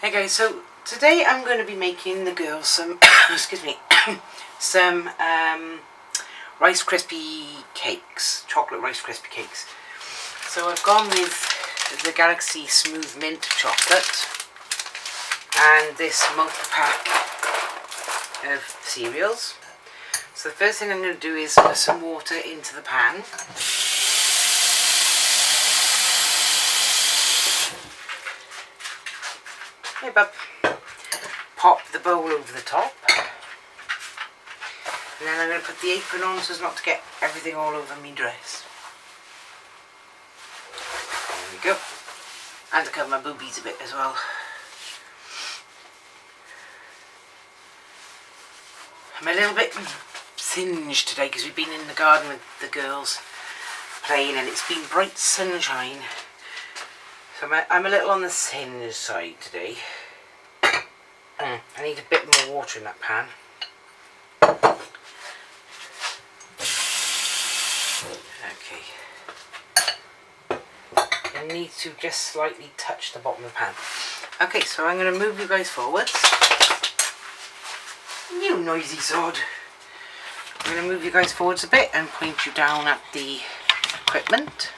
Hey guys, so today I'm going to be making the girls some, excuse me, some Rice Krispie cakes, chocolate Rice Krispie cakes. So I've gone with the Galaxy Smooth Mint chocolate and this multi-pack of cereals. So the first thing I'm going to do is put some water into the pan. Hey bub. Pop the bowl over the top, and then I'm going to put the apron on so as not to get everything all over my dress. There we go. And to cover my boobies a bit as well. I'm a little bit singed today because we've been in the garden with the girls playing and it's been bright sunshine. So I'm a little on the singed side today. I need a bit more water in that pan. Okay. I need to just slightly touch the bottom of the pan. Okay, so I'm going to move you guys forwards. You noisy sod. I'm going to move you guys forwards a bit and point you down at the equipment.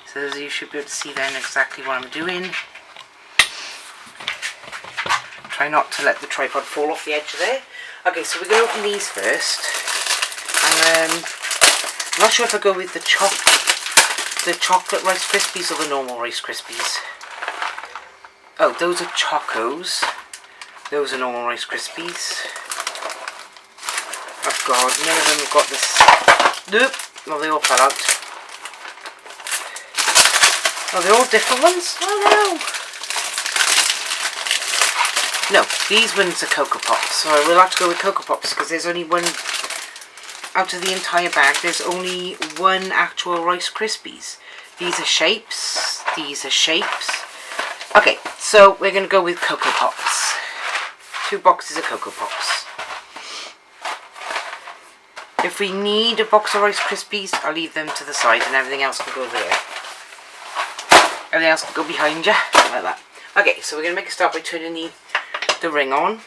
So you should be able to see then exactly what I'm doing. Try not to let the tripod fall off the edge of there. Okay, so we're going to open these first. And I'm not sure if I go with the chocolate Rice Krispies or the normal Rice Krispies. Oh, those are Chocos. Those are normal Rice Krispies. Oh god, none of them have got this. Nope, no, they all fell out. Oh, they're all different ones? Oh no! No, these ones are Cocoa Pops, so we'll have to go with Cocoa Pops because there's only one, out of the entire bag, there's only one actual Rice Krispies. These are shapes, these are shapes. Okay, so we're going to go with Cocoa Pops. 2 boxes of Cocoa Pops. If we need a box of Rice Krispies, I'll leave them to the side and everything else can go there. Everything else can go behind you, like that. Okay, so we're going to make a start by turning the ring on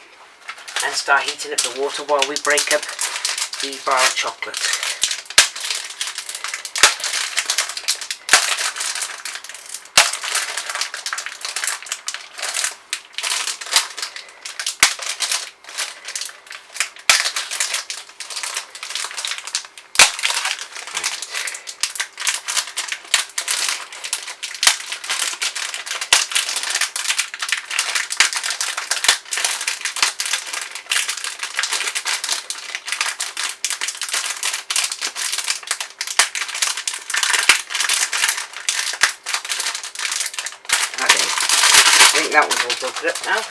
and start heating up the water while we break up the bar of chocolate. I think that was all broken up now.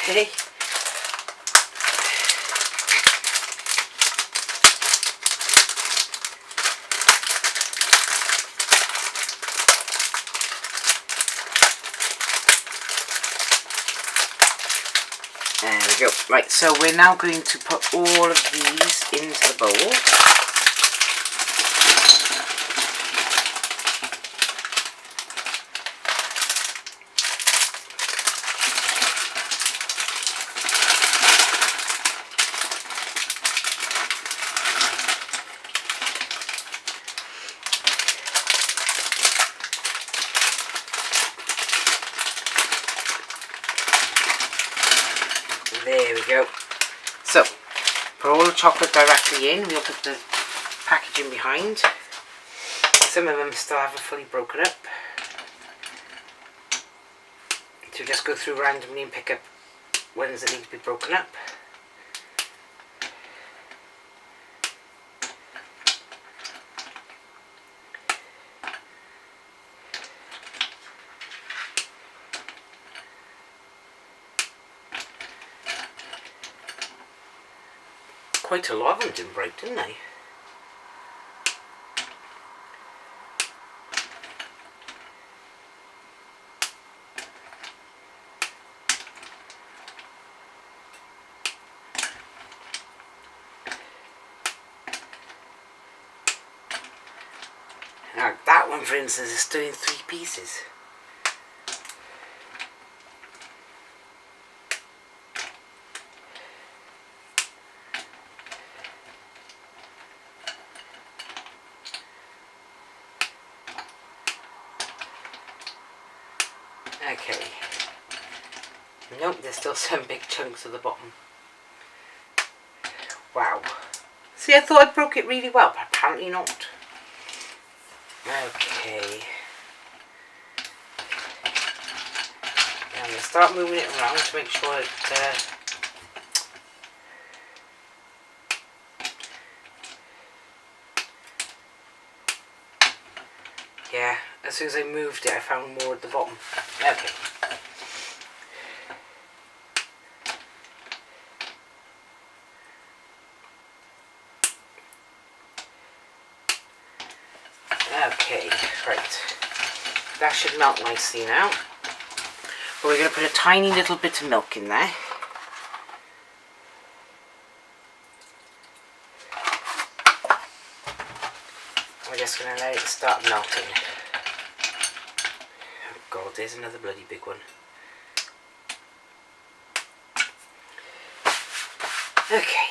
Okay. There we go. Right, so we're now going to put all of these into the bowl. There we go. So, put all the chocolate directly in. We'll put the packaging behind. Some of them still haven't fully broken up. So just go through randomly and pick up ones that need to be broken up. quite a lot of them didn't break, didn't they? Now that one, for instance, is still in 3 pieces. Okay. Nope, there's still some big chunks at the bottom. Wow. See, I thought I broke it really well, but apparently not. Okay. Now I'm going to start moving it around to make sure it... yeah, as soon as I moved it, I found more at the bottom. Okay. Okay, right. That should melt nicely now. But we're going to put a tiny little bit of milk in there. We're just going to let it start melting. Oh God, there's another bloody big one. Okay.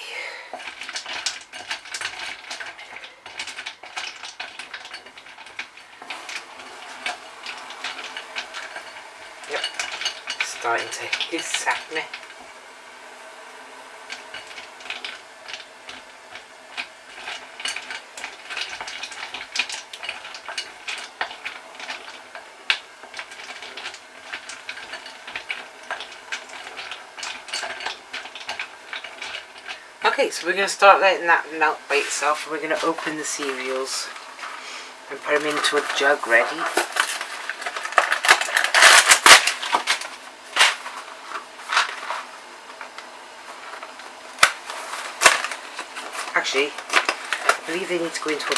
Yep. Starting to sap me. Okay, so we're going to start letting that melt by itself, and we're going to open the cereals and put them into a jug ready. Actually, I believe they need to go into a...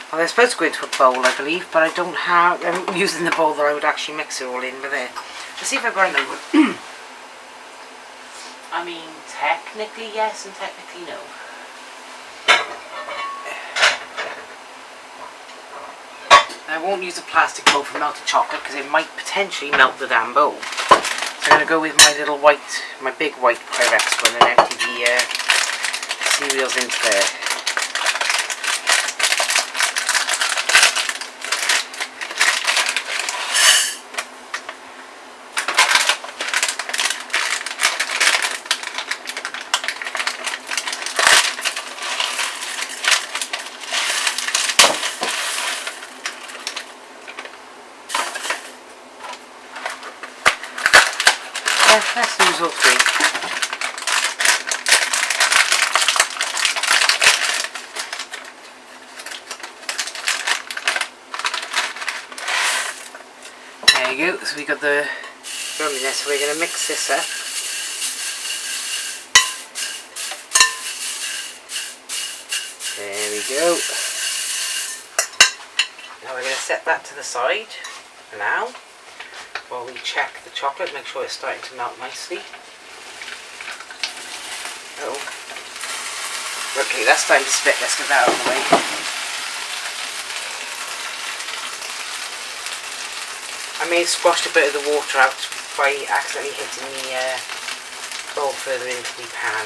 well, they're supposed to go into a bowl, I believe, but I don't have... I'm using the bowl that I would actually mix it all in with it. Let's see if I've got another one. I mean, technically yes and technically no. I won't use a plastic bowl for melted chocolate because it might potentially melt the damn bowl. So I'm going to go with my little white, my big white Pyrex one, and empty the cereals into there. Let's use all 3. There you go, so we got the rum in there, so we're going to mix this up. There we go. Now we're going to set that to the side for now, while we check the chocolate, make sure it's starting to melt nicely. Oh. Okay, that's starting to split, let's get that out of the way. I may have squashed a bit of the water out by accidentally hitting the bowl further into the pan.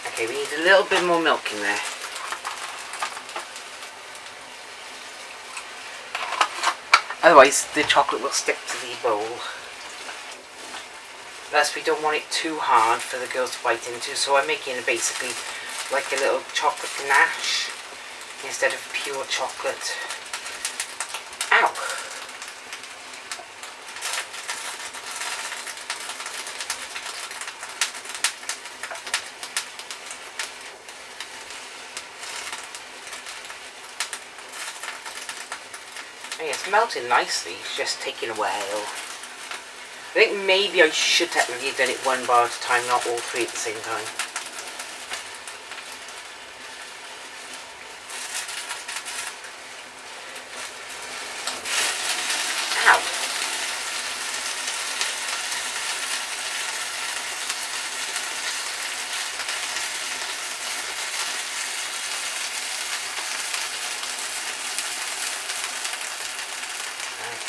Okay, we need a little bit more milk in there. Otherwise the chocolate will stick to the bowl. Plus we don't want it too hard for the girls to bite into, so I'm making it basically like a little chocolate gnash instead of pure chocolate. Ow! Hey, it's melting nicely, it's just taking a while. I think maybe I should technically have done it one bar at a time, not all three at the same time. Ow!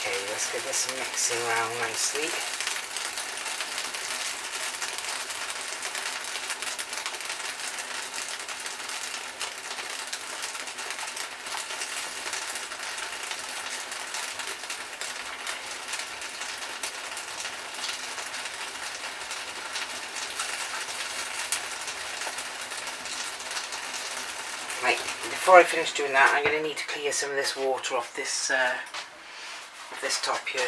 Okay, let's get this mixing around nicely. Right, before I finish doing that, I'm going to need to clear some of this water off this top here.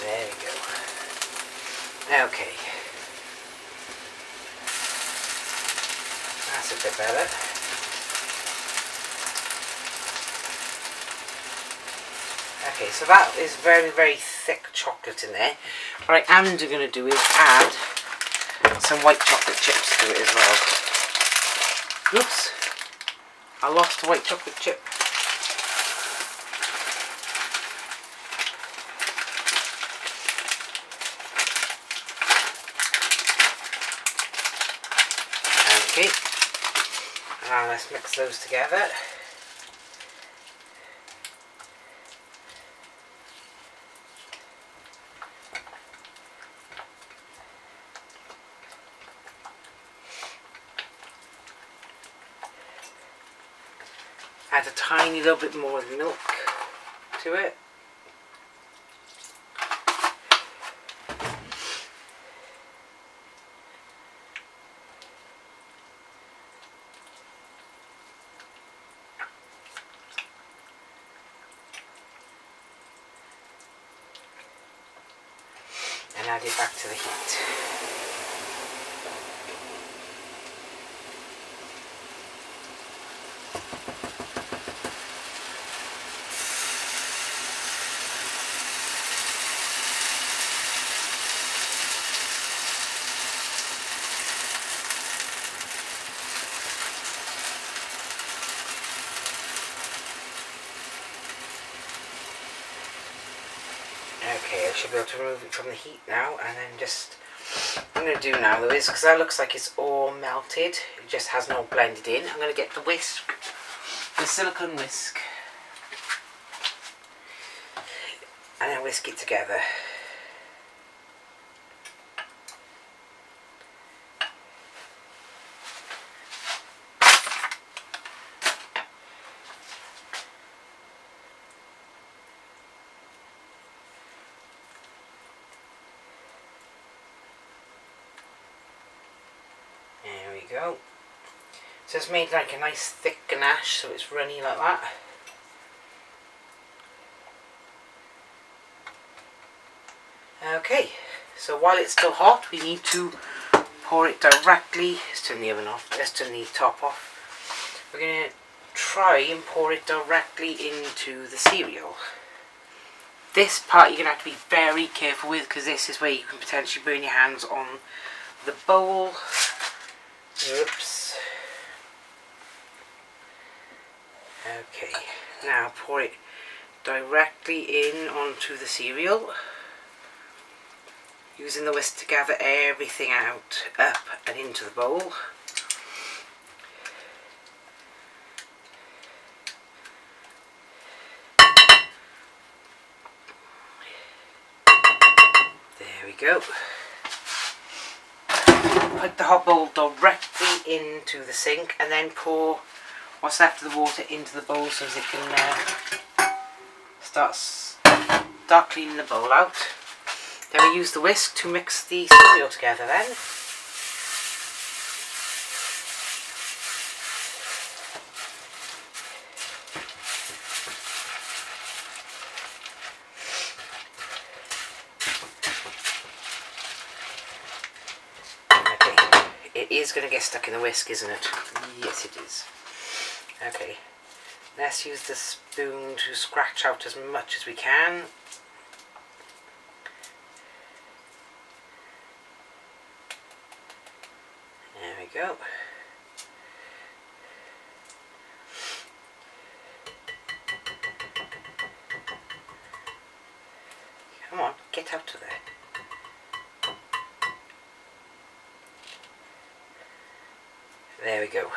There we go. Okay. That's a bit better. Okay, so that is very, very thick chocolate in there. What I am going to do is add some white chocolate chips to it as well. Oops, I lost the white chocolate chip. Okay, now let's mix those together. Add a tiny little bit more milk to it. And add it back to the heat. Okay, I should be able to remove it from the heat now, and then just, what I'm going to do now though is, because that looks like it's all melted, it just hasn't all blended in, I'm going to get the whisk, the silicone whisk, and then whisk it together. There we go. So it's made like a nice thick ganache, so it's runny like that. Okay, so while it's still hot, we need to pour it directly. Let's turn the oven off. Let's turn the top off. We're going to try and pour it directly into the cereal. This part you're going to have to be very careful with, because this is where you can potentially burn your hands on the bowl. Oops. Okay, now pour it directly in onto the cereal, using the whisk to gather everything out, up and into the bowl. There we go. Put the hot bowl directly into the sink, and then pour what's left of the water into the bowl so as it can start cleaning the bowl out. Then we use the whisk to mix the cereal together then. is going to get stuck in the whisk, isn't it? Yes, it is. Okay, let's use the spoon to scratch out as much as we can. There we go. Come on, get out of there. There we go.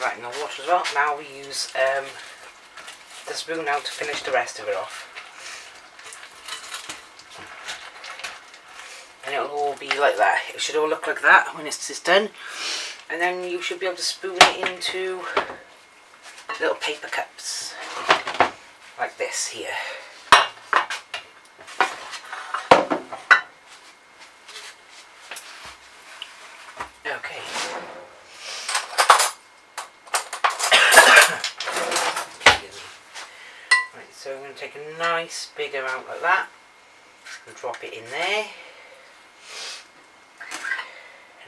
Right, and the water as well. Now we use the spoon now to finish the rest of it off. And it'll all be like that. It should all look like that when it's done. And then you should be able to spoon it into little paper cups. Like this here. Okay. Right, so I'm going to take a nice big amount like that and drop it in there.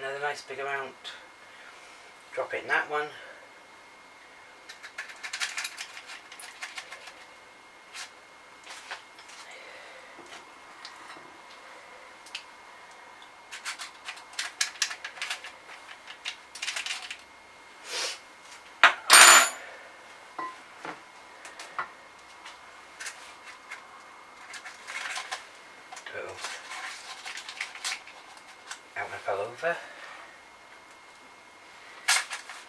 Another nice big amount, drop it in that one. That one fell over.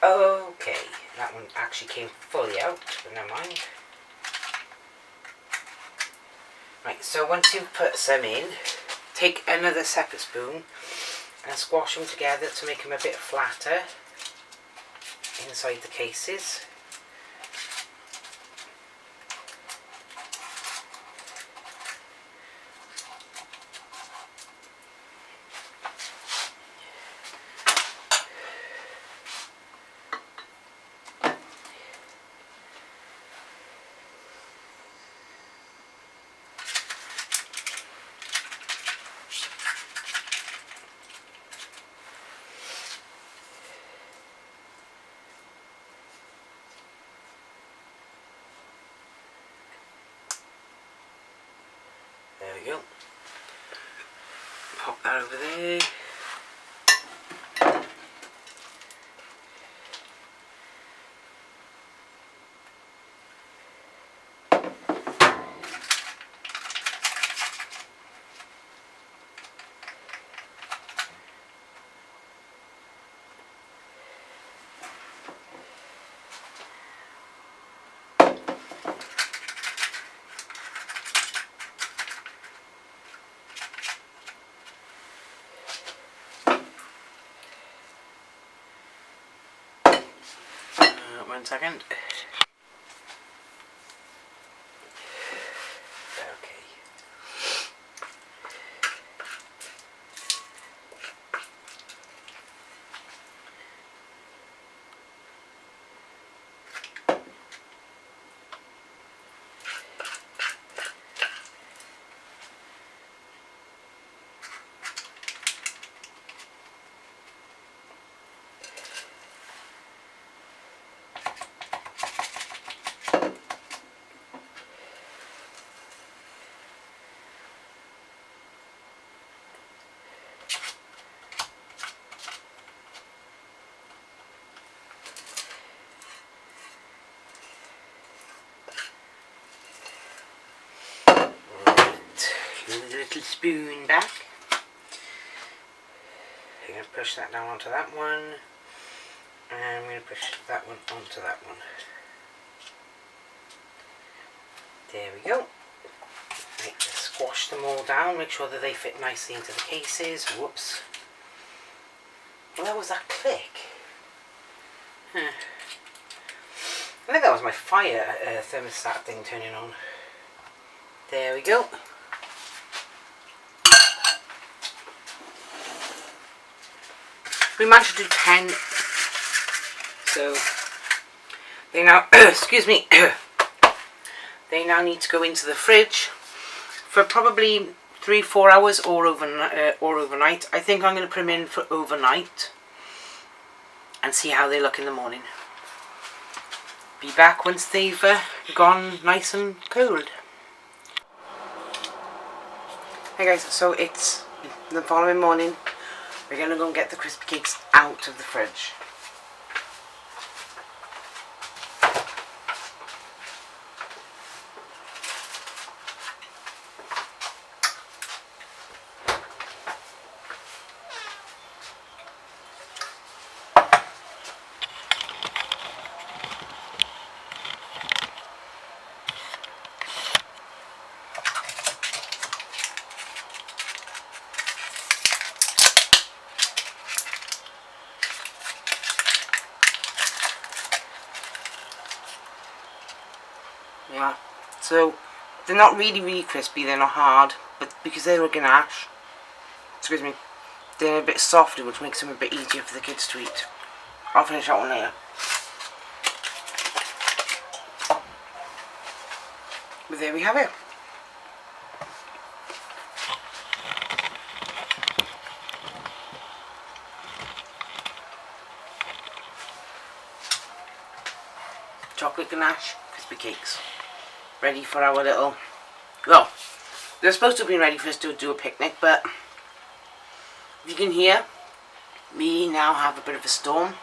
Okay, that one actually came fully out, but never mind. Right, so once you've put some in, take another separate spoon and squash them together to make them a bit flatter inside the cases. There we go. Pop that over there. One second. Okay. Little spoon back. I'm going to push that down onto that one, and I'm going to push that one onto that one. There we go. Right, squash them all down, make sure that they fit nicely into the cases. Whoops. Well, that was that click. I think that was my fire thermostat thing turning on. There we go. We managed to do 10, so they now, excuse me, they now need to go into the fridge for probably 3-4 hours or overnight. I think I'm going to put them in for overnight and see how they look in the morning. Be back once they've gone nice and cold. Hey guys, so it's the following morning. We're going to go and get the Krispie cakes out of the fridge. Yeah, so they're not really crispy, they're not hard, but because they're a Gnash, excuse me, they're a bit softer, which makes them a bit easier for the kids to eat. I'll finish that one later. But there we have it. Chocolate Gnash Krispie cakes. Ready for our little... Well, they're supposed to be ready for us to do a picnic, but you can hear we now have a bit of a storm.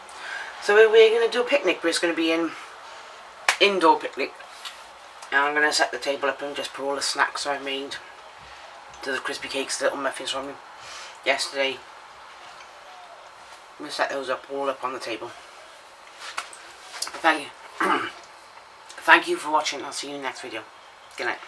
So we're going to do a picnic, but it's going to be an indoor picnic. And I'm going to set the table up and just put all the snacks I've made to the Krispie cakes, the little muffins from yesterday. I'm going to set those up all up on the table. Thank you. Thank you for watching. I'll see you in the next video. Good night.